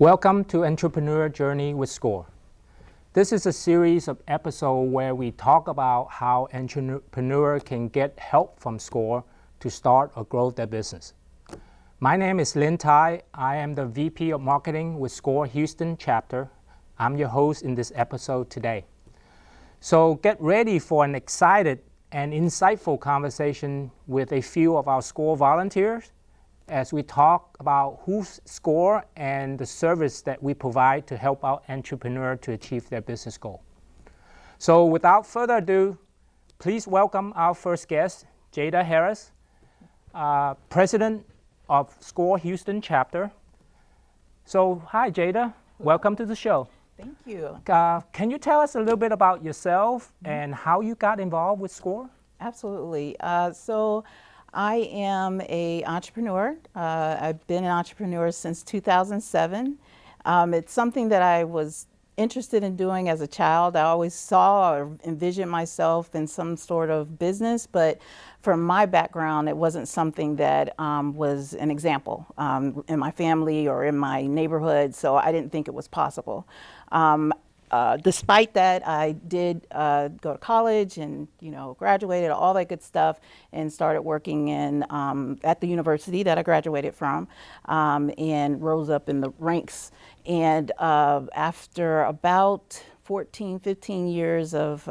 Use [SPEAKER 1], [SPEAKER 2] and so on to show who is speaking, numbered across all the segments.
[SPEAKER 1] Welcome to Entrepreneur Journey with SCORE. This is a series of episodes where we talk about how entrepreneurs can get help from SCORE to start or grow their business. My name is Linh Tai. I am the VP of Marketing with SCORE Houston chapter. I'm your host in this episode today. So get ready for an excited and insightful conversation with a few of our SCORE volunteers as we talk about who's SCORE and the service that we provide to help our entrepreneurs to achieve their business goal. So without further ado, please welcome our first guest, Jada Harris, President of SCORE Houston chapter. So hi Jada, welcome to the show.
[SPEAKER 2] Thank you.
[SPEAKER 1] Can you tell us a little bit about yourself and how you got involved with SCORE?
[SPEAKER 2] Absolutely. So I am an entrepreneur. I've been an entrepreneur since 2007. It's something that I was interested in doing as a child. I always saw or envisioned myself in some sort of business, but from my background, it wasn't something that was an example in my family or in my neighborhood, so I didn't think it was possible. Despite that, I did go to college and graduated, all that good stuff, and started working in at the university that I graduated from, and rose up in the ranks. And after about 15 years of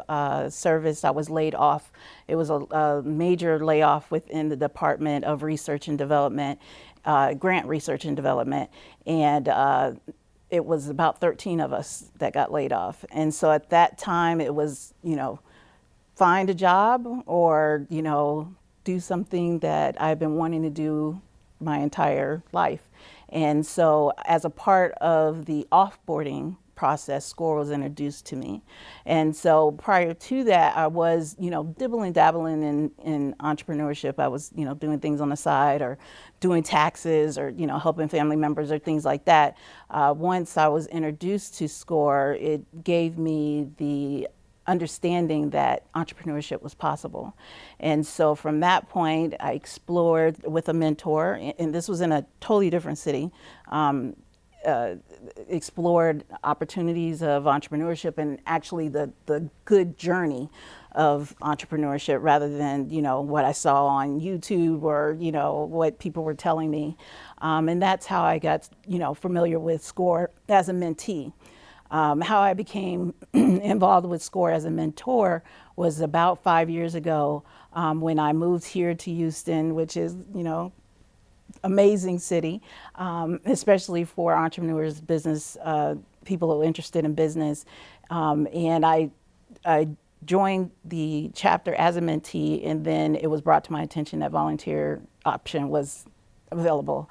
[SPEAKER 2] service, I was laid off. It was a major layoff within the Department of Research and Development, Grant Research and Development, and it was about 13 of us that got laid off. And so at that time it was, find a job or, do something that I've been wanting to do my entire life. And so as a part of the offboarding process, SCORE was introduced to me. And so prior to that, I was, dabbling in entrepreneurship. I was, doing things on the side or doing taxes or, helping family members or things like that. Once I was introduced to SCORE, it gave me the understanding that entrepreneurship was possible. And so from that point, I explored with a mentor, and this was in a totally different city, explored opportunities of entrepreneurship and actually the good journey of entrepreneurship rather than, what I saw on YouTube or, what people were telling me. And that's how I got, familiar with SCORE as a mentee. How I became involved with SCORE as a mentor was about 5 years ago when I moved here to Houston, which is, amazing city, especially for entrepreneurs, business, people who are interested in business. And I joined the chapter as a mentee, and then it was brought to my attention that volunteer option was available.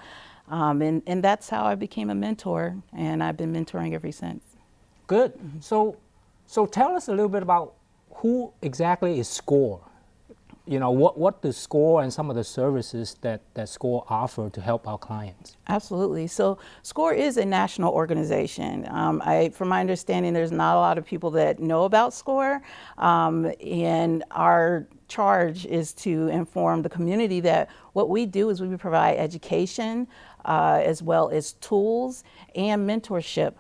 [SPEAKER 2] And that's how I became a mentor, and I've been mentoring ever since.
[SPEAKER 1] Good. So tell us a little bit about who exactly is SCORE. What the SCORE and some of the services that SCORE offer to help our clients.
[SPEAKER 2] Absolutely. So SCORE is a national organization. From my understanding, there's not a lot of people that know about SCORE, and our charge is to inform the community that what we do is we provide education as well as tools and mentorship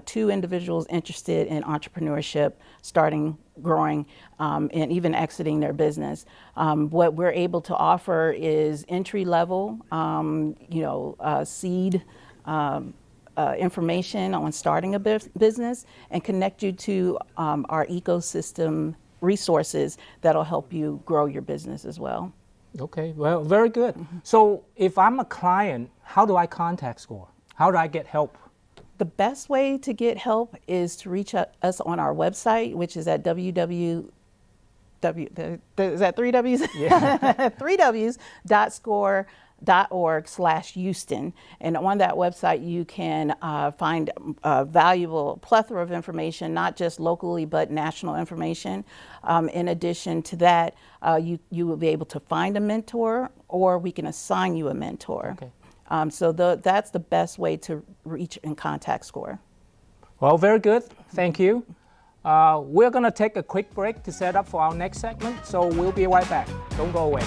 [SPEAKER 2] to individuals interested in entrepreneurship, starting, growing, and even exiting their business. What we're able to offer is entry level, seed information on starting a business and connect you to our ecosystem resources that'll help you grow your business as well.
[SPEAKER 1] Okay, well, very good. Mm-hmm. So if I'm a client, how do I contact SCORE? How do I get help?
[SPEAKER 2] The best way to get help is to reach us on our website, which is at is that 3 W's? Yeah. 3 W's.score.org/Houston. And on that website, you can find a valuable plethora of information, not just locally, but national information. In addition to that, you will be able to find a mentor, or we can assign you a mentor.
[SPEAKER 1] Okay.
[SPEAKER 2] So that's the best way to reach and contact SCORE.
[SPEAKER 1] Well, very good. Thank you. We're going to take a quick break to set up for our next segment, so we'll be right back. Don't go away.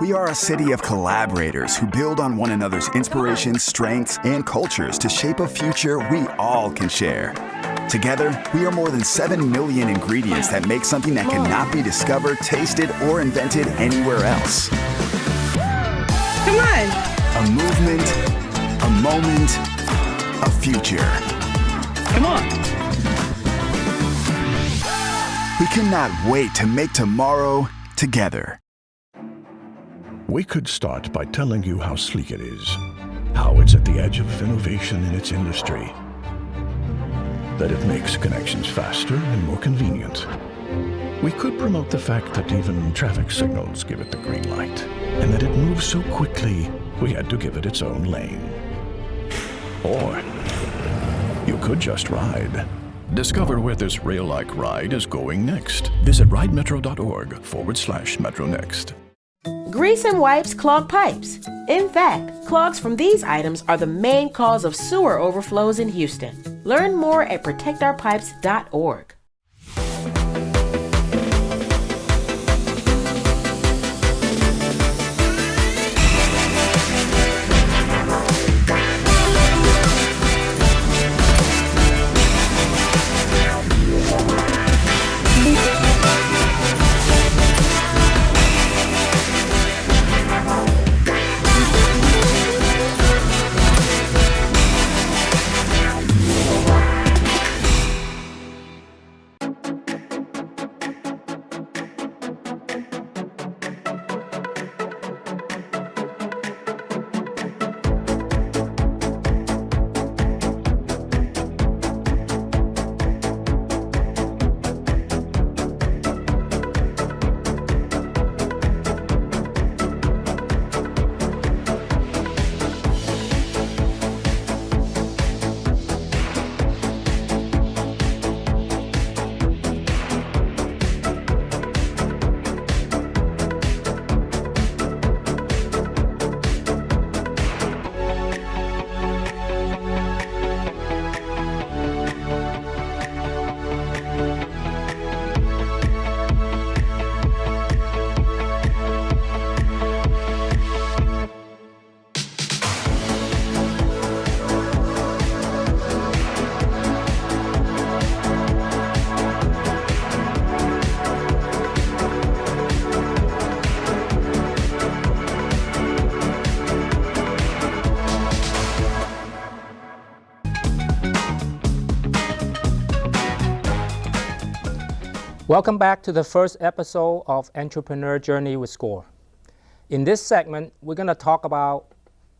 [SPEAKER 3] We are a city of collaborators who build on one another's inspirations, strengths, and cultures to shape a future we all can share. Together, we are more than 7 million ingredients that make something that cannot be discovered, tasted, or invented anywhere else.
[SPEAKER 4] Come on.
[SPEAKER 3] A movement, a moment, a future.
[SPEAKER 4] Come on.
[SPEAKER 3] We cannot wait to make tomorrow together.
[SPEAKER 5] We could start by telling you how sleek it is, how it's at the edge of innovation in its industry, that it makes connections faster and more convenient. We could promote the fact that even traffic signals give it the green light, and that it moves so quickly we had to give it its own lane. Or you could just ride. Discover where this rail-like ride is going next. Visit ridemetro.org/MetroNext.
[SPEAKER 6] Grease and wipes clog pipes. In fact, clogs from these items are the main cause of sewer overflows in Houston. Learn more at protectourpipes.org.
[SPEAKER 1] Welcome back to the first episode of Entrepreneur Journey with SCORE. In this segment, we're going to talk about,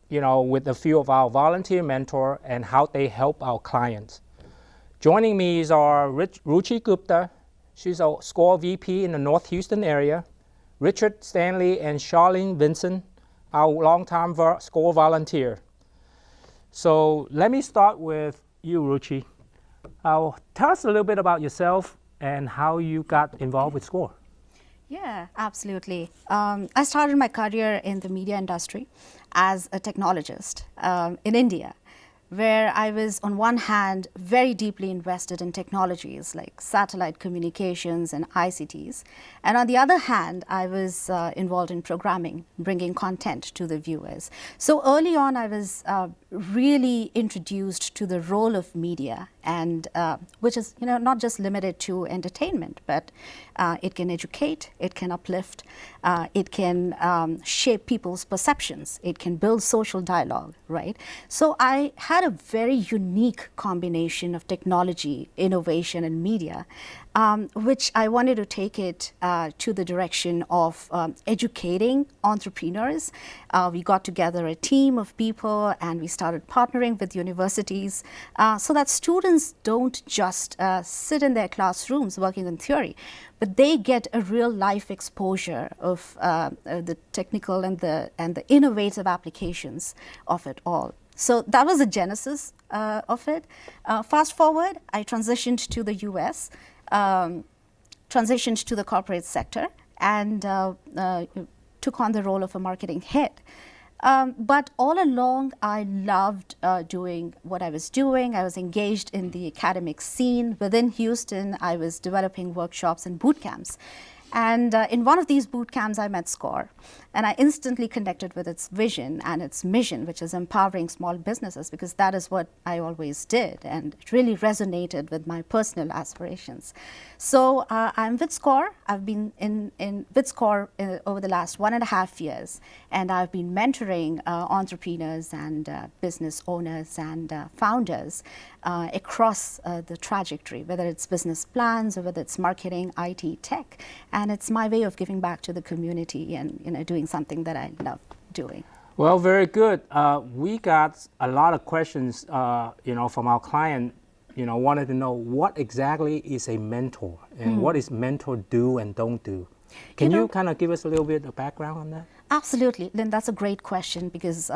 [SPEAKER 1] with a few of our volunteer mentors and how they help our clients. Joining me is our Ruchi Gupta. She's a SCORE VP in the North Houston area. Richard, Stanley, and Charlene, Vincent, our longtime SCORE volunteer. So let me start with you, Ruchi. Tell us a little bit about yourself and how you got involved with SCORE.
[SPEAKER 7] Yeah, absolutely. I started my career in the media industry as a technologist in India, where I was on one hand very deeply invested in technologies like satellite communications and ICTs, and on the other hand I was involved in programming, bringing content to the viewers. So early on I was really introduced to the role of media, and which is not just limited to entertainment, but it can educate, it can uplift, it can shape people's perceptions, it can build social dialogue, right? So I had a very unique combination of technology, innovation, and media, which I wanted to take it to the direction of educating entrepreneurs. We got together a team of people and we started partnering with universities so that students don't just sit in their classrooms working on theory, but they get a real life exposure of the technical and the innovative applications of it all. So that was the genesis of it. Fast forward, I transitioned to the US, transitioned to the corporate sector, and took on the role of a marketing head. But all along, I loved doing what I was doing. I was engaged in the academic scene. Within Houston, I was developing workshops and boot camps. And in one of these boot camps, I met SCORE, and I instantly connected with its vision and its mission, which is empowering small businesses, because that is what I always did, and it really resonated with my personal aspirations. So I'm with SCORE. I've been with SCORE over the last 1.5 years, and I've been mentoring entrepreneurs and business owners and founders across the trajectory, whether it's business plans or whether it's marketing, IT, tech. And it's my way of giving back to the community and doing something that I love doing.
[SPEAKER 1] Well, very good. We got a lot of questions, from our client, wanted to know what exactly is a mentor and what is mentor do and don't do. Can you kind of give us a little bit of background on that?
[SPEAKER 7] Absolutely, Lynn, that's a great question, because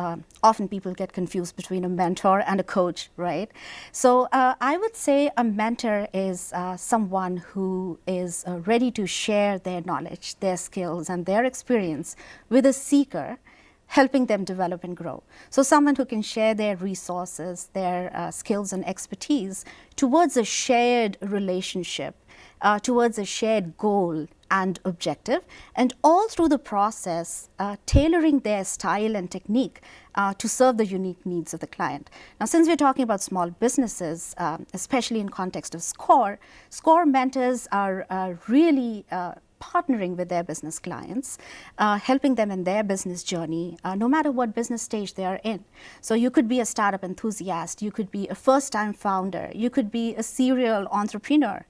[SPEAKER 7] often people get confused between a mentor and a coach, right? So I would say a mentor is someone who is ready to share their knowledge, their skills, and their experience with a seeker, helping them develop and grow. So someone who can share their resources, their skills and expertise towards a shared relationship, towards a shared goal and objective, and all through the process, tailoring their style and technique to serve the unique needs of the client. Now, since we're talking about small businesses, especially in context of SCORE mentors are really partnering with their business clients, helping them in their business journey, no matter what business stage they are in. So you could be a startup enthusiast, you could be a first-time founder, you could be a serial entrepreneur.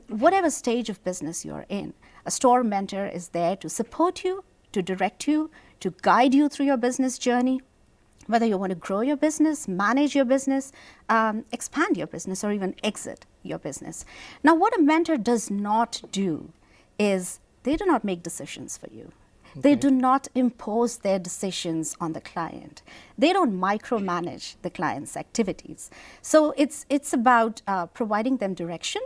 [SPEAKER 7] Whatever stage of business you're in, a SCORE mentor is there to support you, to direct you, to guide you through your business journey, whether you want to grow your business, manage your business, expand your business, or even exit your business. Now, what a mentor does not do is they do not make decisions for you. Okay. They do not impose their decisions on the client. They don't micromanage the client's activities. So it's about providing them direction,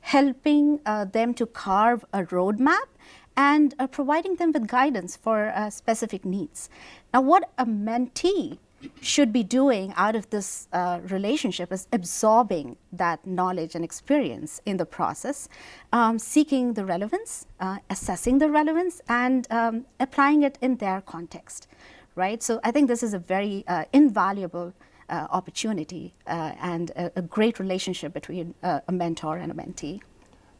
[SPEAKER 7] helping them to carve a roadmap, and providing them with guidance for specific needs. Now, what a mentee should be doing out of this relationship is absorbing that knowledge and experience in the process, seeking the relevance, assessing the relevance, and applying it in their context, right? So I think this is a very invaluable opportunity and a great relationship between a mentor and a mentee.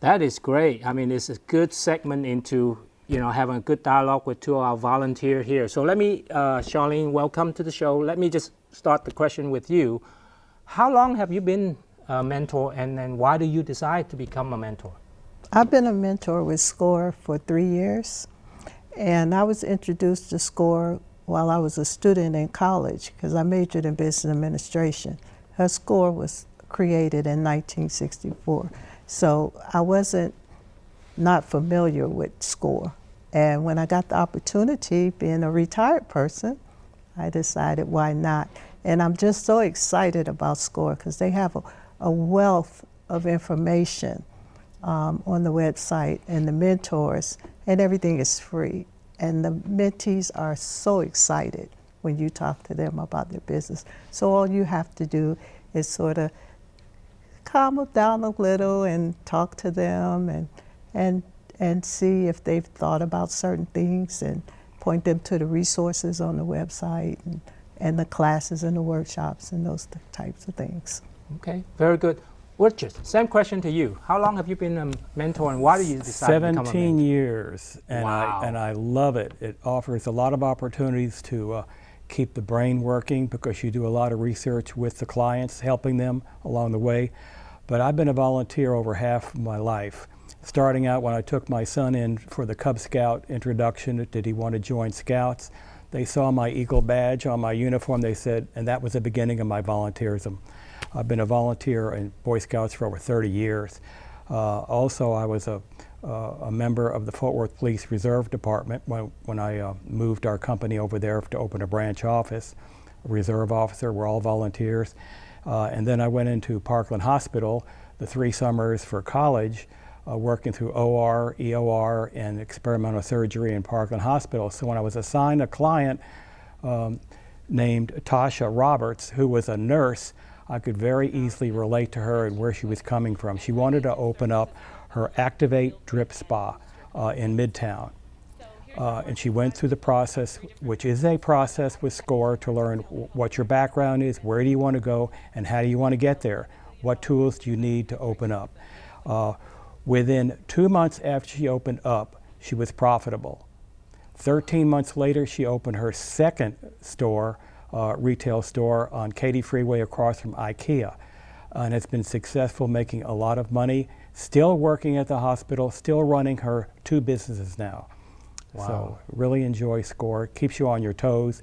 [SPEAKER 1] That is great. I mean, it's a good segment into having a good dialogue with two of our volunteers here. So let me, Charlene, welcome to the show. Let me just start the question with you. How long have you been a mentor, and then why did you decide to become a mentor?
[SPEAKER 8] I've been a mentor with SCORE for 3 years, and I was introduced to SCORE while I was a student in college, because I majored in business administration. SCORE was created in 1964, so I wasn't not familiar with SCORE. And when I got the opportunity, being a retired person, I decided why not. And I'm just so excited about SCORE because they have a wealth of information on the website, and the mentors, and everything is free. And the mentees are so excited when you talk to them about their business. So all you have to do is sort of calm them down a little and talk to them and see if they've thought about certain things, and point them to the resources on the website and the classes and the workshops and those types of things.
[SPEAKER 1] Okay, very good. Richard, same question to you. How long have you been a mentor, and why did you decide to become a mentor?
[SPEAKER 9] 17 years, and,
[SPEAKER 1] wow.
[SPEAKER 9] I love it. It offers a lot of opportunities to keep the brain working, because you do a lot of research with the clients, helping them along the way. But I've been a volunteer over half of my life. Starting out when I took my son in for the Cub Scout introduction, did he want to join Scouts? They saw my Eagle badge on my uniform, they said, and that was the beginning of my volunteerism. I've been a volunteer in Boy Scouts for over 30 years. Also, I was a member of the Fort Worth Police Reserve Department when I moved our company over there to open a branch office. A reserve officer, we're all volunteers. And then I went into Parkland Hospital the 3 summers for college, working through OR, EOR, and experimental surgery in Parkland Hospital. So when I was assigned a client named Tasha Roberts, who was a nurse, I could very easily relate to her and where she was coming from. She wanted to open up her Activate Drip Spa in Midtown. And she went through the process, which is a process with SCORE, to learn what your background is, where do you want to go, and how do you want to get there. What tools do you need to open up? Within 2 months after she opened up, she was profitable. 13 months later, she opened her second store, retail store on Katy Freeway across from IKEA, and has been successful, making a lot of money, still working at the hospital, still running her 2 businesses now.
[SPEAKER 1] Wow.
[SPEAKER 9] So really enjoy SCORE. Keeps you on your toes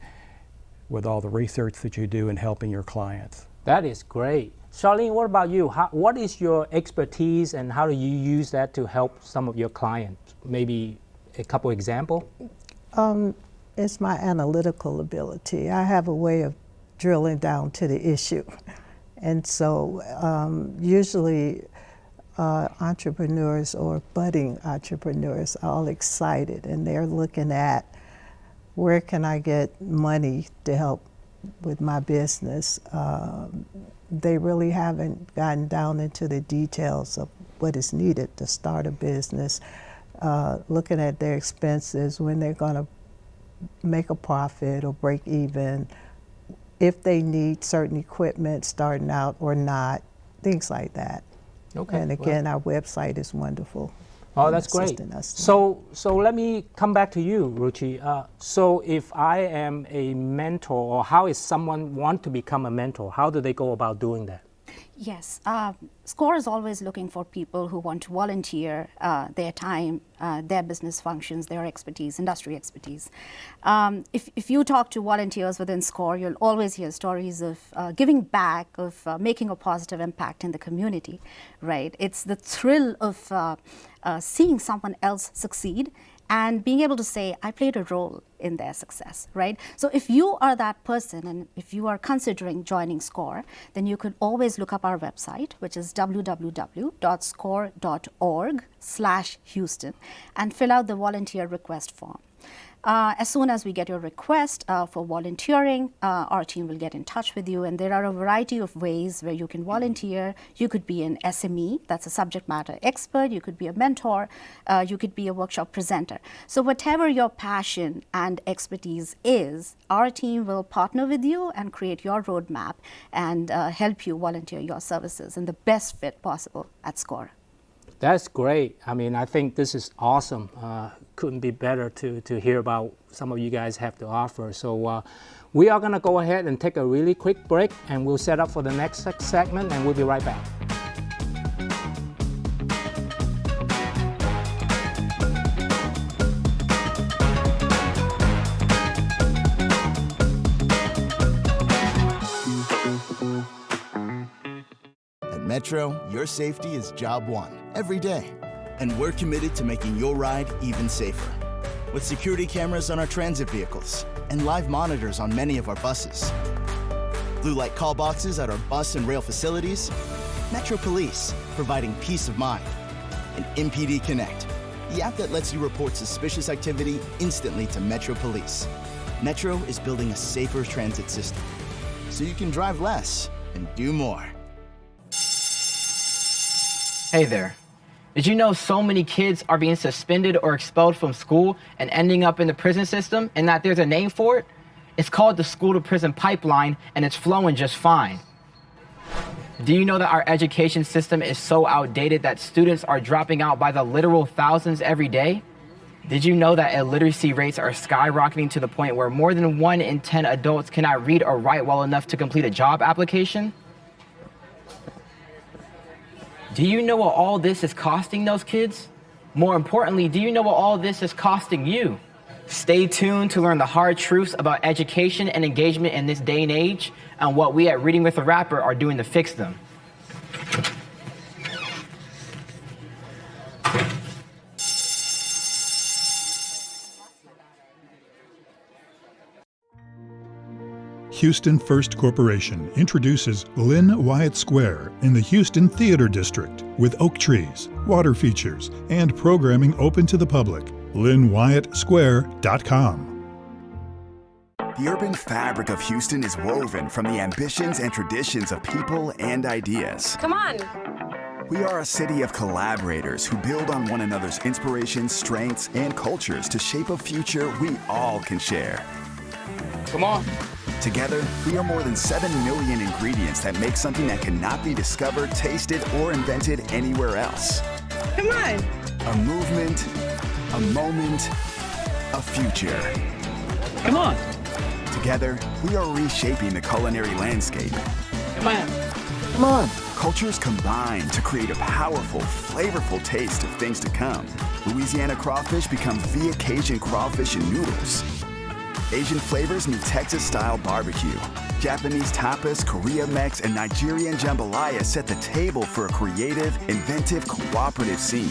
[SPEAKER 9] with all the research that you do in helping your clients.
[SPEAKER 1] That is great. Charlene, what about you? What is your expertise and how do you use that to help some of your clients? Maybe a couple examples?
[SPEAKER 8] It's my analytical ability. I have a way of drilling down to the issue. And so usually entrepreneurs or budding entrepreneurs are all excited and they're looking at where can I get money to help with my business. They really haven't gotten down into the details of what is needed to start a business, looking at their expenses, when they're going to make a profit or break even, if they need certain equipment starting out or not, things like that.
[SPEAKER 1] Okay.
[SPEAKER 8] And again, our website is wonderful.
[SPEAKER 1] Oh, that's great. So let me come back to you, Ruchi. So if I am a mentor, or how is someone want to become a mentor? How do they go about doing that?
[SPEAKER 7] Yes, SCORE is always looking for people who want to volunteer their time, their business functions, their expertise, industry expertise. If you talk to volunteers within SCORE, you'll always hear stories of giving back, of making a positive impact in the community, right? It's the thrill of seeing someone else succeed and being able to say, I played a role in their success, right? So if you are that person and if you are considering joining SCORE, then you could always look up our website, which is www.score.org/Houston, and fill out the volunteer request form. As soon as we get your request for volunteering, our team will get in touch with you, and there are a variety of ways where you can volunteer. You could be an SME, that's a subject matter expert, you could be a mentor, you could be a workshop presenter. So whatever your passion and expertise is, our team will partner with you and create your roadmap and help you volunteer your services in the best fit possible at SCORE.
[SPEAKER 1] That's great. I mean, I think this is awesome. Couldn't be better to hear about some of you guys have to offer. So we are going to go ahead and take a really quick break, and we'll set up for the next segment, and we'll be right back.
[SPEAKER 10] Metro, your safety is job one, every day. And we're committed to making your ride even safer. With security cameras on our transit vehicles and live monitors on many of our buses. Blue light call boxes at our bus and rail facilities. Metro Police, providing peace of mind. And MPD Connect, the app that lets you report suspicious activity instantly to Metro Police. Metro is building a safer transit system, so you can drive less and do more.
[SPEAKER 11] Hey there. Did you know so many kids are being suspended or expelled from school and ending up in the prison system, and that there's a name for it? It's called the school-to-prison pipeline, and it's flowing just fine. Do you know that our education system is so outdated that students are dropping out by the literal thousands every day? Did you know that illiteracy rates are skyrocketing to the point where more than 1 in 10 adults cannot read or write well enough to complete a job application? Do you know what all this is costing those kids? More importantly, do you know what all this is costing you? Stay tuned to learn the hard truths about education and engagement in this day and age, and what we at Reading with a Rapper are doing to fix them.
[SPEAKER 12] Houston First Corporation introduces Lynn Wyatt Square in the Houston Theater District with oak trees, water features, and programming open to the public. LynnWyattSquare.com.
[SPEAKER 3] The urban fabric of Houston is woven from the ambitions and traditions of people and ideas.
[SPEAKER 13] Come on.
[SPEAKER 3] We are a city of collaborators who build on one another's inspirations, strengths, and cultures to shape a future we all can share.
[SPEAKER 1] Come on.
[SPEAKER 3] Together, we are more than 7 million ingredients that make something that cannot be discovered, tasted, or invented anywhere else.
[SPEAKER 4] Come on.
[SPEAKER 3] A movement, a moment, a future.
[SPEAKER 4] Come on.
[SPEAKER 3] Together, we are reshaping the culinary landscape.
[SPEAKER 4] Come on.
[SPEAKER 3] Come on. Cultures combine to create a powerful, flavorful taste of things to come. Louisiana crawfish becomes via Cajun crawfish and noodles. Asian flavors meet Texas-style barbecue. Japanese tapas, Korea Mex, and Nigerian jambalaya set the table for a creative, inventive, cooperative scene.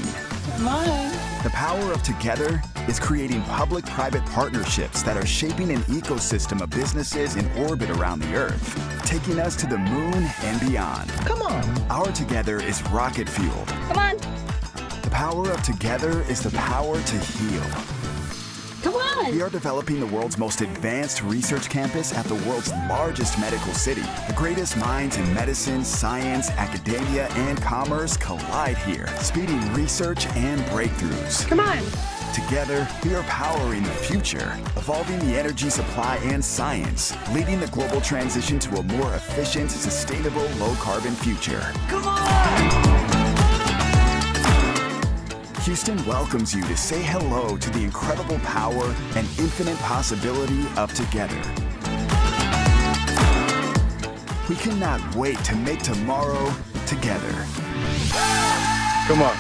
[SPEAKER 4] Come on.
[SPEAKER 3] The power of together is creating public-private partnerships that are shaping an ecosystem of businesses in orbit around the Earth, taking us to the moon and beyond.
[SPEAKER 4] Come on.
[SPEAKER 3] Our together is rocket-fueled.
[SPEAKER 4] Come on.
[SPEAKER 3] The power of together is the power to heal.
[SPEAKER 4] Come on.
[SPEAKER 3] We are developing the world's most advanced research campus at the world's largest medical city. The greatest minds in medicine, science, academia, and commerce collide here, speeding research and breakthroughs.
[SPEAKER 4] Come on.
[SPEAKER 3] Together, we are powering the future, evolving the energy supply and science, leading the global transition to a more efficient, sustainable, low-carbon future.
[SPEAKER 4] Come on.
[SPEAKER 3] Houston welcomes you to say hello to the incredible power and infinite possibility of together. We cannot wait to make tomorrow together.
[SPEAKER 9] Come on.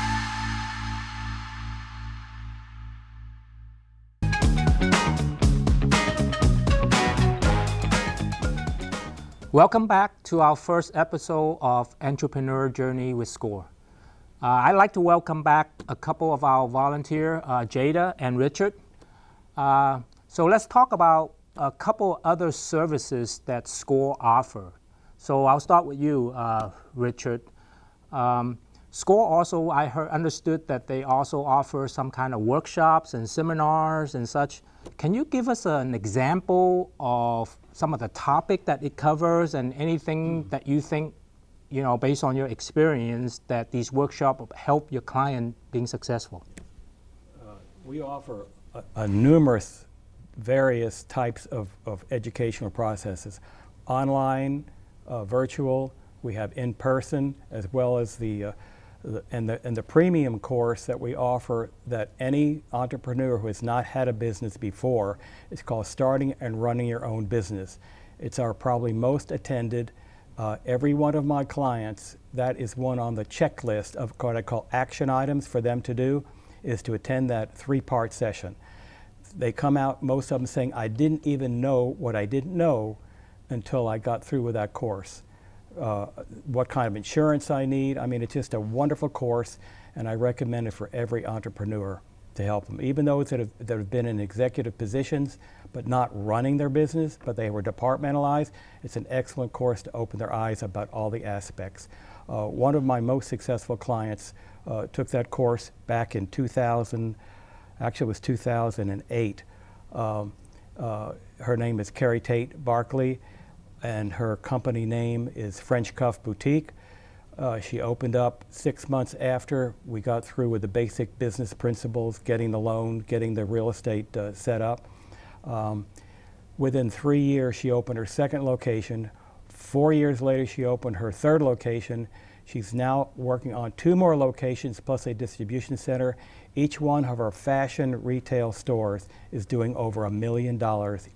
[SPEAKER 1] Welcome back to our first episode of Entrepreneur Journey with SCORE. I'd like to welcome back a couple of our volunteers, Jada and Richard. So let's talk about a couple other services that SCORE offer. So I'll start with you, Richard. SCORE also, understood that they also offer some kind of workshops and seminars and such. Can you give us an example of some of the topic that it covers and anything that you think, based on your experience, that these workshops help your client being successful?
[SPEAKER 9] We offer numerous various types of educational processes. Online, virtual, we have in person, as well as the premium course that we offer that any entrepreneur who has not had a business before is called Starting and Running Your Own Business. It's our probably most attended. Every one of my clients, that is one on the checklist of what I call action items for them to do, is to attend that 3-part session. They come out, most of them saying, I didn't even know what I didn't know until I got through with that course. What kind of insurance I need. I mean, it's just a wonderful course, and I recommend it for every entrepreneur to help them. Even those that have been in executive positions but not running their business, but they were departmentalized, it's an excellent course to open their eyes about all the aspects. One of my most successful clients took that course back in 2000, actually it was 2008. Her name is Carrie Tate Barkley, and her company name is French Cuff Boutique. She opened up 6 months after we got through with the basic business principles, getting the loan, getting the real estate set up. Within 3 years, she opened her second location. 4 years later, she opened her third location. She's now working on 2 more locations plus a distribution center. Each one of her fashion retail stores is doing over $1 million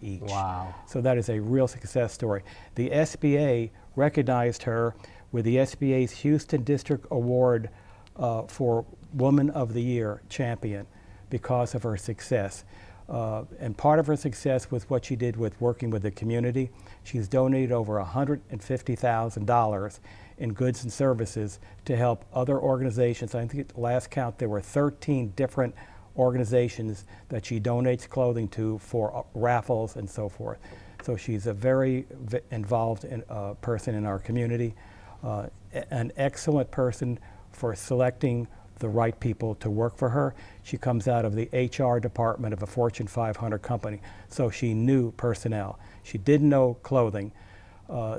[SPEAKER 9] each.
[SPEAKER 1] Wow.
[SPEAKER 9] So that is a real success story. The SBA recognized her with the SBA's Houston District Award for Woman of the Year champion because of her success. And part of her success was what she did with working with the community. She's donated over $150,000 in goods and services to help other organizations. I think at the last count there were 13 different organizations that she donates clothing to for raffles and so forth. So she's a very involved person in our community, an excellent person for selecting the right people to work for her. She comes out of the HR department of a Fortune 500 company, so she knew personnel. She didn't know clothing.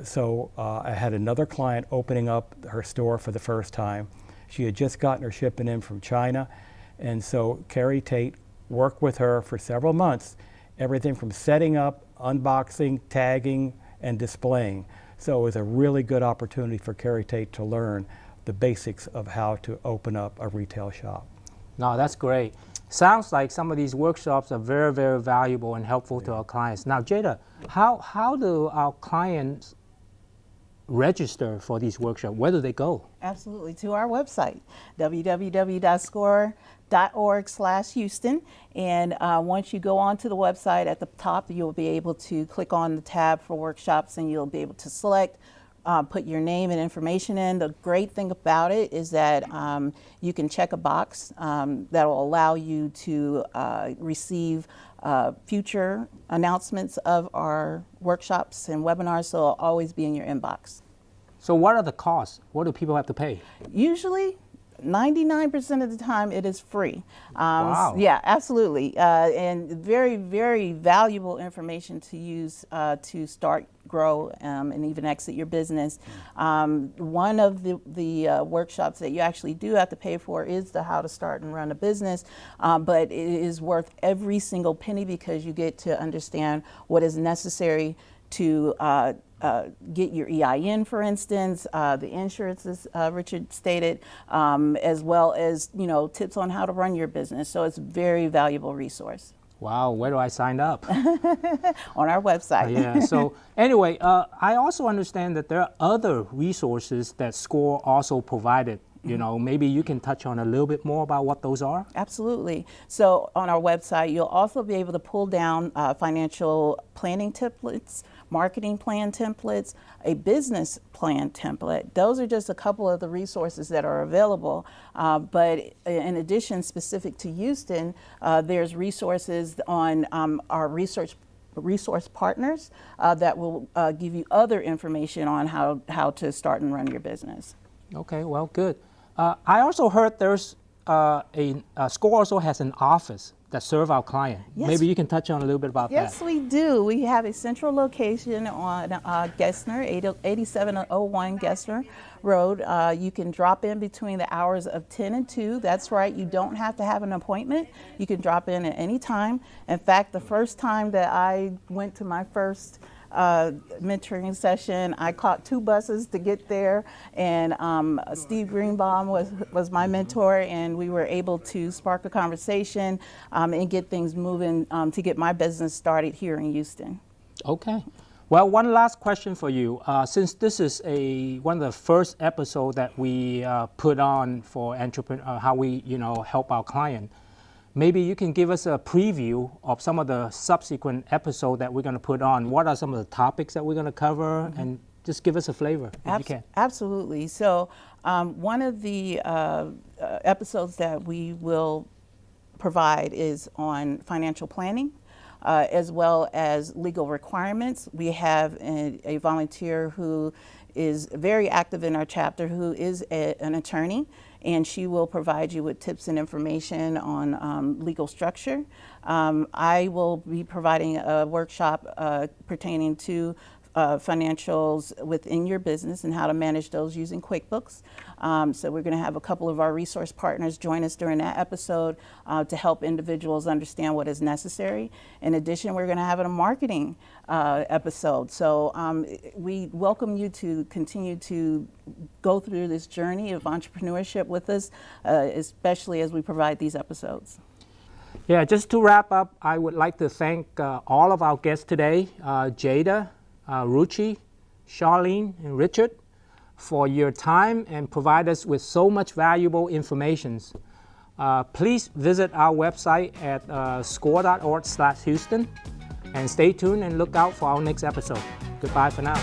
[SPEAKER 9] So I had another client opening up her store for the first time, She had just gotten her shipment in from China, and so Carrie Tate worked with her for several months, everything from setting up, unboxing, tagging, and displaying. So it was a really good opportunity for Carrie Tate to learn the basics of how to open up a retail shop.
[SPEAKER 1] No, that's great. Sounds like some of these workshops are very, very valuable and helpful to our clients. Now, Jada, how do our clients register for these workshops? Where do they go?
[SPEAKER 2] Absolutely, to our website, www.score.org/Houston. And once you go onto the website, at the top, you'll be able to click on the tab for workshops, and you'll be able to select, put your name and information in. The great thing about it is that you can check a box that will allow you to receive future announcements of our workshops and webinars, so it'll always be in your inbox.
[SPEAKER 1] So what are the costs? What do people have to pay?
[SPEAKER 2] Usually, 99% of the time it is free.
[SPEAKER 1] Wow.
[SPEAKER 2] Yeah, absolutely. And very, very valuable information to use to start, grow, and even exit your business. One of the workshops that you actually do have to pay for is the how to start and run a business, but it is worth every single penny because you get to understand what is necessary to get your EIN, for instance, the insurance, as Richard stated, as well as tips on how to run your business. So it's a very valuable resource.
[SPEAKER 1] Wow, where do I sign up?
[SPEAKER 2] On our website.
[SPEAKER 1] Yeah, so anyway, I also understand that there are other resources that SCORE also provided. Maybe you can touch on a little bit more about what those are?
[SPEAKER 2] Absolutely. So on our website, you'll also be able to pull down financial planning templates, marketing plan templates, a business plan template. Those are just a couple of the resources that are available. But in addition, specific to Houston, there's resources on our resource partners that will give you other information on how to start and run your business.
[SPEAKER 1] Okay, well, good. I also heard there's SCORE also has an office that serve our client.
[SPEAKER 2] Yes.
[SPEAKER 1] Maybe you can touch on a little bit about that.
[SPEAKER 2] Yes, we do. We have a central location on Gessner, 8701 Gessner Road. You can drop in between the hours of 10 and 2. That's right, you don't have to have an appointment. You can drop in at any time. In fact, the first time that I went to my first mentoring session, I caught 2 buses to get there, and Steve Greenbaum was my mentor, and we were able to spark a conversation and get things moving to get my business started here in Houston.
[SPEAKER 1] Okay. Well, one last question for you. Since this is one of the first episodes that we put on for entrepreneur, how we help our client, maybe you can give us a preview of some of the subsequent episodes that we're going to put on. What are some of the topics that we're going to cover? And just give us a flavor if you can.
[SPEAKER 2] Absolutely. So one of the episodes that we will provide is on financial planning, as well as legal requirements. We have a volunteer who is very active in our chapter who is an attorney, and she will provide you with tips and information on legal structure. I will be providing a workshop pertaining to financials within your business and how to manage those using QuickBooks. So we're going to have a couple of our resource partners join us during that episode to help individuals understand what is necessary. In addition, we're going to have a marketing episode. So we welcome you to continue to go through this journey of entrepreneurship with us, especially as we provide these episodes.
[SPEAKER 1] Yeah, just to wrap up, I would like to thank all of our guests today, Jada, Ruchi, Charlene, and Richard, for your time and provide us with so much valuable information. Please visit our website at score.org/Houston and stay tuned and look out for our next episode. Goodbye for now.